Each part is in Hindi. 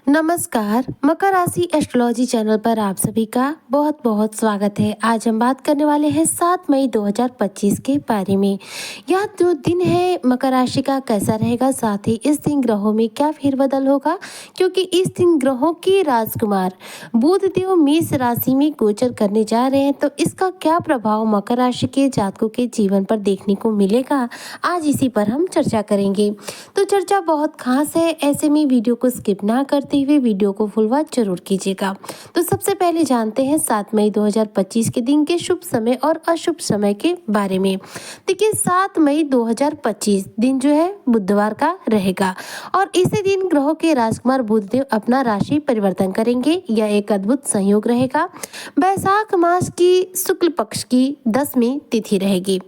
नमस्कार, मकर राशि एस्ट्रोलॉजी चैनल पर आप सभी का बहुत बहुत स्वागत है। आज हम बात करने वाले हैं 7 मई 2025 के बारे में। यह जो दिन है मकर राशि का कैसा रहेगा, साथ ही इस दिन ग्रहों में क्या फेरबदल होगा, क्योंकि इस दिन ग्रहों के राजकुमार बुध देव मेष राशि में गोचर करने जा रहे हैं, तो इसका क्या प्रभाव मकर राशि के जातकों के जीवन पर देखने को मिलेगा, आज इसी पर हम चर्चा करेंगे। तो चर्चा बहुत खास है, ऐसे में वीडियो को स्किप ना करते हुए वीडियो को फुल वॉच जरूर कीजिएगा। तो सबसे पहले जानते हैं 7 मई 2025 के दिन के शुभ समय और अशुभ समय के बारे में। देखिए 7 मई 2025 दिन जो है बुधवार का रहेगा और इसी दिन ग्रहों के राजकुमार बुधदेव अपना राशि परिवर्तन करेंगे। यह एक अद्भुत संयोग रहेगा। बैसाख मास की शुक्ल पक्ष की 10वीं तिथि रहेगी।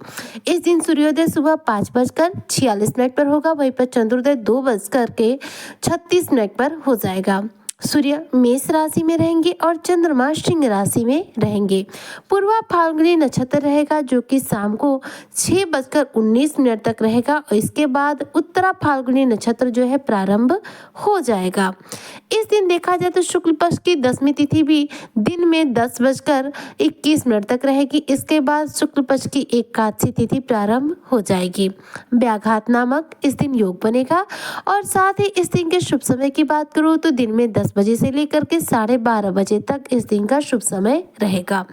इस दिन सूर्योदय सुबह 5:46 पर होगा, वहीं पर चंद्रोदय 2:36 पर हो जाएगा। सूर्य मेष राशि में रहेंगे और चंद्रमा सिंह राशि में रहेंगे। पूर्वा फाल्गुनी नक्षत्र रहेगा जो कि शाम को 6:19 तक रहेगा और इसके बाद उत्तरा फाल्गुनी नक्षत्र जो है प्रारंभ हो जाएगा। इस दिन देखा जाए तो शुक्ल पक्ष की 10वीं तिथि भी दिन में 10:21 तक रहेगी। इसके बाद शुक्ल पक्ष की एकादशी तिथि प्रारंभ हो जाएगी। व्याघात नामक इस दिन योग बनेगा और साथ ही इस दिन के शुभ समय की बात करूँ तो दिन में 10 बजे से लेकर के 12:30 बजे तक इस दिन का शुभ समय रहेगा।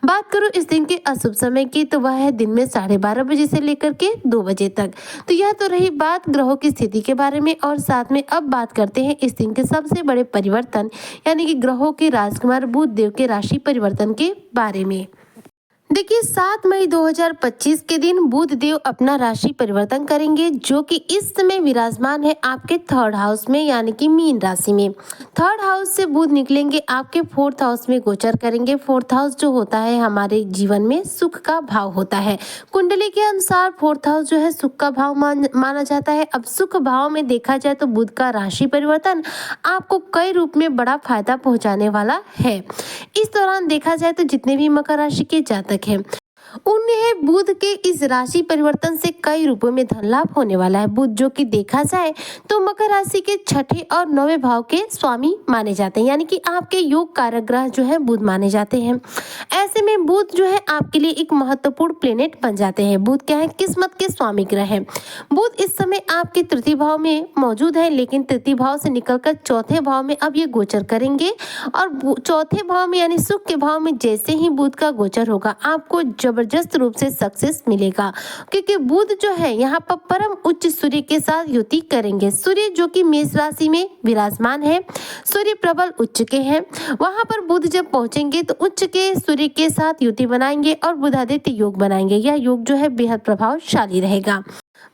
बात करूँ इस दिन के अशुभ समय की तो वह है दिन में 12:30 बजे से लेकर के 2 बजे तक। तो यह तो रही बात ग्रहों की स्थिति के बारे में और साथ में अब बात करते हैं इस दिन के सबसे बड़े परिवर्तन यानी कि ग्रहों के राजकुमार बुध देव के राशि परिवर्तन के बारे में। देखिए 7 मई 2025 के दिन बुध देव अपना राशि परिवर्तन करेंगे जो कि इस समय विराजमान है आपके 3rd हाउस में यानी कि मीन राशि में। 3rd हाउस से बुध निकलेंगे आपके 4th हाउस में गोचर करेंगे। 4th हाउस जो होता है हमारे जीवन में सुख का भाव होता है। कुंडली के अनुसार 4th हाउस जो है सुख का भाव माना जाता है। अब सुख भाव में देखा जाए तो बुध का राशि परिवर्तन आपको कई रूप में बड़ा फायदा पहुंचाने वाला है। इस दौरान देखा जाए तो जितने भी मकर राशि के जातक हैं उन्हें बुध के इस राशि परिवर्तन से कई रूपों में धन लाभ होने वाला है। बुध जो कि देखा जाए तो मकर राशि के 6ठे और 9वें भाव के स्वामी माने जाते हैं, यानी कि आपके योग कारक ग्रह जो है बुध माने जाते हैं। ऐसे में बुध जो है आपके लिए एक महत्वपूर्ण प्लेनेट बन जाते हैं। बुध क्या है, किस्मत के स्वामी ग्रह है। बुध इस समय आपके 3य भाव में मौजूद है, लेकिन 3य भाव से निकलकर 4थे भाव में अब ये गोचर करेंगे और 4थे भाव में यानी सुख के भाव में जैसे ही बुध का गोचर होगा आपको जबरदस्त रूप से सक्सेस मिलेगा, क्योंकि बुध जो है यहाँ पर परम उच्च सूर्य के साथ युति करेंगे। सूर्य जो कि मेष राशि में विराजमान है, सूर्य प्रबल उच्च के हैं। वहां पर बुध जब पहुंचेंगे तो उच्च के सूर्य के साथ युति बनाएंगे और बुधादित्य योग बनाएंगे। यह योग जो है बेहद प्रभावशाली रहेगा।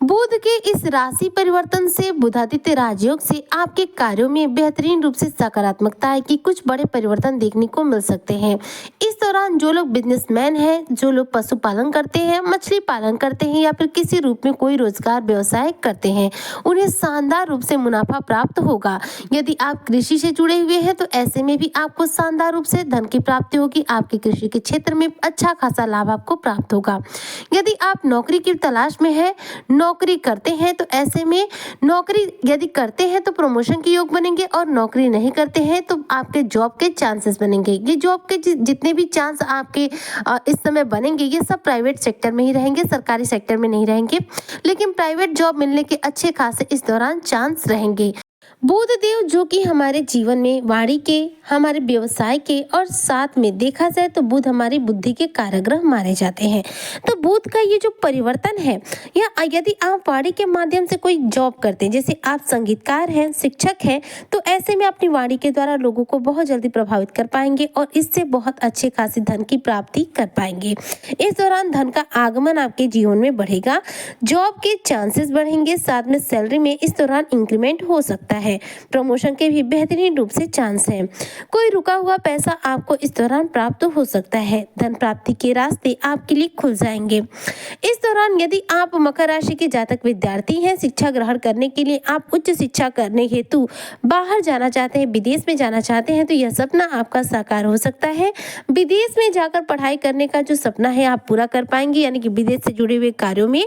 बुध के इस राशि परिवर्तन से बुधादित्य राजयोग से आपके कार्यों में बेहतरीन रूप से सकारात्मकता है कि कुछ बड़े परिवर्तन देखने को मिल सकते हैं। इस दौरान जो लोग बिजनेसमैन हैं, जो लोग पशुपालन करते हैं, मछली पालन करते हैं या फिर किसी रूप में कोई रोजगार व्यवसाय करते हैं, उन्हें शानदार रूप से मुनाफा प्राप्त होगा। यदि आप कृषि से जुड़े हुए हैं तो ऐसे में भी आपको शानदार रूप से धन की प्राप्ति होगी। आपके कृषि के क्षेत्र में अच्छा खासा लाभ आपको प्राप्त होगा। यदि आप नौकरी की तलाश में है, नौकरी करते हैं तो ऐसे में नौकरी यदि करते हैं तो प्रमोशन के योग बनेंगे और नौकरी नहीं करते हैं तो आपके जॉब के चांसेस बनेंगे। ये जॉब के जितने भी चांस आपके इस समय बनेंगे ये सब प्राइवेट सेक्टर में ही रहेंगे, सरकारी सेक्टर में नहीं रहेंगे, लेकिन प्राइवेट जॉब मिलने के अच्छे खासे इस दौरान चांस रहेंगे। बुध देव जो कि हमारे जीवन में वाणी के, हमारे व्यवसाय के और साथ में देखा जाए तो बुध हमारी बुद्धि के कारक ग्रह माने जाते हैं। तो बुध का ये जो परिवर्तन है या यदि आप वाणी के माध्यम से कोई जॉब करते हैं, जैसे आप संगीतकार हैं, शिक्षक हैं, तो ऐसे में अपनी वाणी के द्वारा लोगों को बहुत जल्दी प्रभावित कर पाएंगे और इससे बहुत अच्छे खासी धन की प्राप्ति कर पाएंगे। इस दौरान धन का आगमन आपके जीवन में बढ़ेगा, जॉब के चांसेस बढ़ेंगे, साथ में सैलरी में इस दौरान इंक्रीमेंट हो सकता है। प्रमोशन के भी बेहतरीन रूप से चांस हैं। कोई रुका हुआ पैसा आपको इस दौरान प्राप्त हो सकता है। धन प्राप्ति के रास्ते आपके लिए खुल जाएंगे। इस दौरान यदि आप मकर राशि के जातक विद्यार्थी हैं, शिक्षा ग्रहण करने के लिए आप उच्च शिक्षा करने हेतु बाहर जाना चाहते हैं, विदेश में जाना चाहते हैं, तो यह सपना आपका साकार हो सकता है। विदेश में जाकर पढ़ाई करने का जो सपना है आप पूरा कर पाएंगे, यानी कि विदेश से जुड़े हुए कार्यों में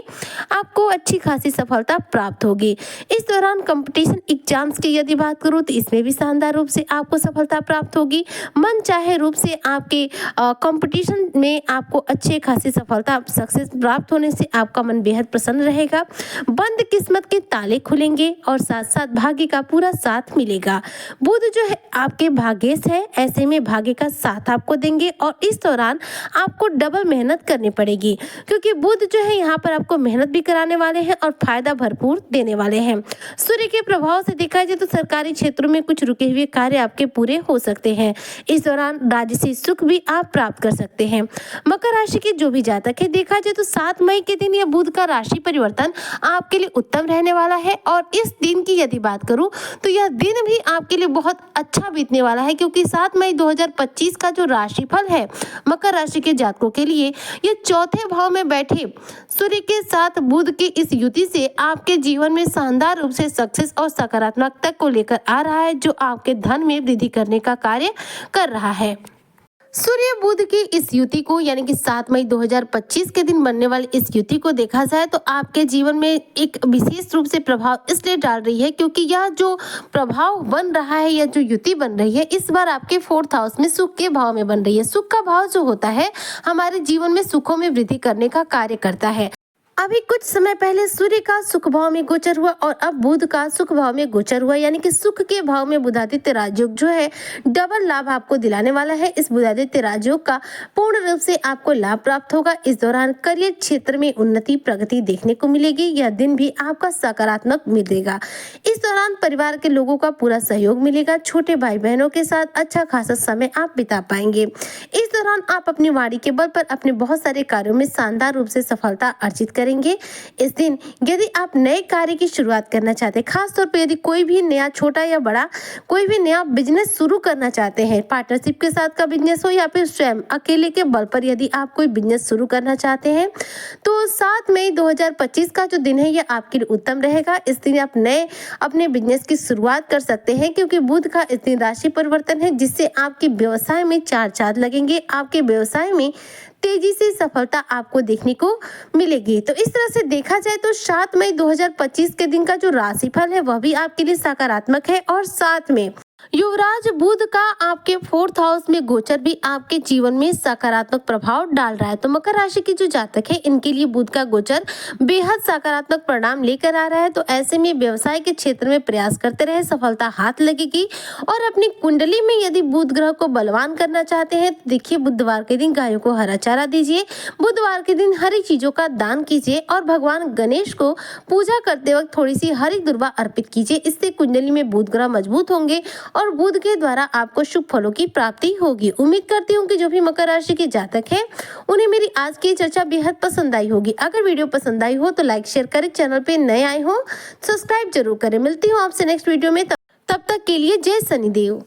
आपको अच्छी खासी सफलता प्राप्त होगी। इस दौरान कंपटीशन एग्जाम एग्जाम्स की यदि बात करूँ तो इसमें भी शानदार रूप से आपको सफलता प्राप्त होगी। मन चाहे रूप से आपके कंपटीशन में आपको अच्छे खासी सफलता सक्सेस प्राप्त होने से आपका मन बेहद प्रसन्न रहेगा। बंद किस्मत के ताले खुलेंगे और साथ साथ भाग्य का पूरा साथ मिलेगा। बुध जो है आपके भाग्येश है, ऐसे में भाग्य का साथ आपको देंगे और इस दौरान आपको डबल मेहनत करनी पड़ेगी, क्योंकि बुध जो है यहाँ पर आपको मेहनत भी कराने वाले हैं और फायदा भरपूर देने वाले हैं। सूर्य के प्रभाव से देखा जाए तो सरकारी क्षेत्रों में कुछ रुके हुए कार्य आपके पूरे हो सकते हैं। इस दौरान राजसी सुख भी आप प्राप्त कर सकते हैं। मकर राशि के जो भी जातक है, देखा जाए तो 7 मई के दिन यह बुध का राशि परिवर्तन आपके लिए उत्तम रहने वाला है और इस दिन की यदि बात करूं तो यह दिन भी आपके लिए बहुत अच्छा बीतने वाला है, क्योंकि 7 मई 2025 का जो राशिफल है मकर राशि के जातकों के लिए, यह चौथे भाव में बैठे सूर्य के साथ बुध की इस युति से आपके जीवन में शानदार रूप से सक्सेस और सकारात्मकता को लेकर आ रहा है, जो आपके धन में वृद्धि करने का कार्य कर रहा है। सूर्य बुध की इस युति को यानी कि 7 मई 2025 के दिन बनने वाली इस युति को देखा जाए तो आपके जीवन में एक विशेष रूप से प्रभाव इसलिए डाल रही है क्योंकि यह जो प्रभाव बन रहा है या जो युति बन रही है इस बार आपके 4th हाउस में सुख के भाव में बन रही है। सुख का भाव जो होता है हमारे जीवन में सुखों में वृद्धि करने का कार्य करता है। अभी कुछ समय पहले सूर्य का सुख भाव में गोचर हुआ और अब बुध का सुख भाव में गोचर हुआ, यानी कि सुख के भाव में बुधादित्य राजयोग जो है डबल लाभ आपको दिलाने वाला है। इस बुधादित्य राजयोग का पूर्ण रूप से आपको लाभ प्राप्त होगा। इस दौरान करियर क्षेत्र में उन्नति प्रगति देखने को मिलेगी। यह दिन भी आपका सकारात्मक मिलेगा। इस दौरान परिवार के लोगों का पूरा सहयोग मिलेगा। छोटे भाई बहनों के साथ अच्छा खासा समय आप बिता पाएंगे। इस दौरान आप अपनी वाणी के बल पर अपने बहुत सारे कार्यों में शानदार रूप से सफलता अर्जित करेंगे। इस दिन यदि आप नए कार्य की शुरुआत करना चाहते हैं, खासतौर पर यदि कोई भी नया छोटा या बड़ा कोई भी नया बिजनेस शुरू करना चाहते हैं, पार्टनरशिप के साथ का बिजनेस हो या फिर स्वयं अकेले के बल पर यदि आप कोई बिजनेस शुरू करना चाहते हैं तो 7 मई 2025 का जो दिन है यह आपके लिए उत्तम रहेगा। इस दिन आप नए अपने बिजनेस की शुरुआत कर सकते हैं, क्योंकि बुध का इस दिन राशि परिवर्तन है जिससे आपके व्यवसाय में 4 चांद लगेंगे। आपके व्यवसाय में तेजी से सफलता आपको देखने को मिलेगी। तो इस तरह से देखा जाए तो 7 मई 2025 के दिन का जो राशिफल है वह भी आपके लिए सकारात्मक है और साथ में युवराज बुध का आपके 4th हाउस में गोचर भी आपके जीवन में सकारात्मक प्रभाव डाल रहा है। तो मकर राशि के जो जातक है इनके लिए बुध का गोचर बेहद सकारात्मक परिणाम लेकर आ रहा है। तो ऐसे में व्यवसाय के क्षेत्र में प्रयास करते रहे, सफलता हाथ लगेगी। और अपनी कुंडली में यदि बुध ग्रह को बलवान करना चाहते हैं तो देखिए बुधवार के दिन गायों को हरा चारा दीजिए, बुधवार के दिन हरी चीजों का दान कीजिए और भगवान गणेश को पूजा करते वक्त थोड़ी सी हरी दुर्वा अर्पित कीजिए। इससे कुंडली में बुध ग्रह मजबूत होंगे और बुध के द्वारा आपको शुभ फलों की प्राप्ति होगी। उम्मीद करती हूँ कि जो भी मकर राशि के जातक हैं उन्हें मेरी आज की चर्चा बेहद पसंद आई होगी। अगर वीडियो पसंद आई हो तो लाइक शेयर करें, चैनल पे नए आए हो सब्सक्राइब जरूर करें। मिलती हूँ आपसे नेक्स्ट वीडियो में, तब तक के लिए जय शनिदेव।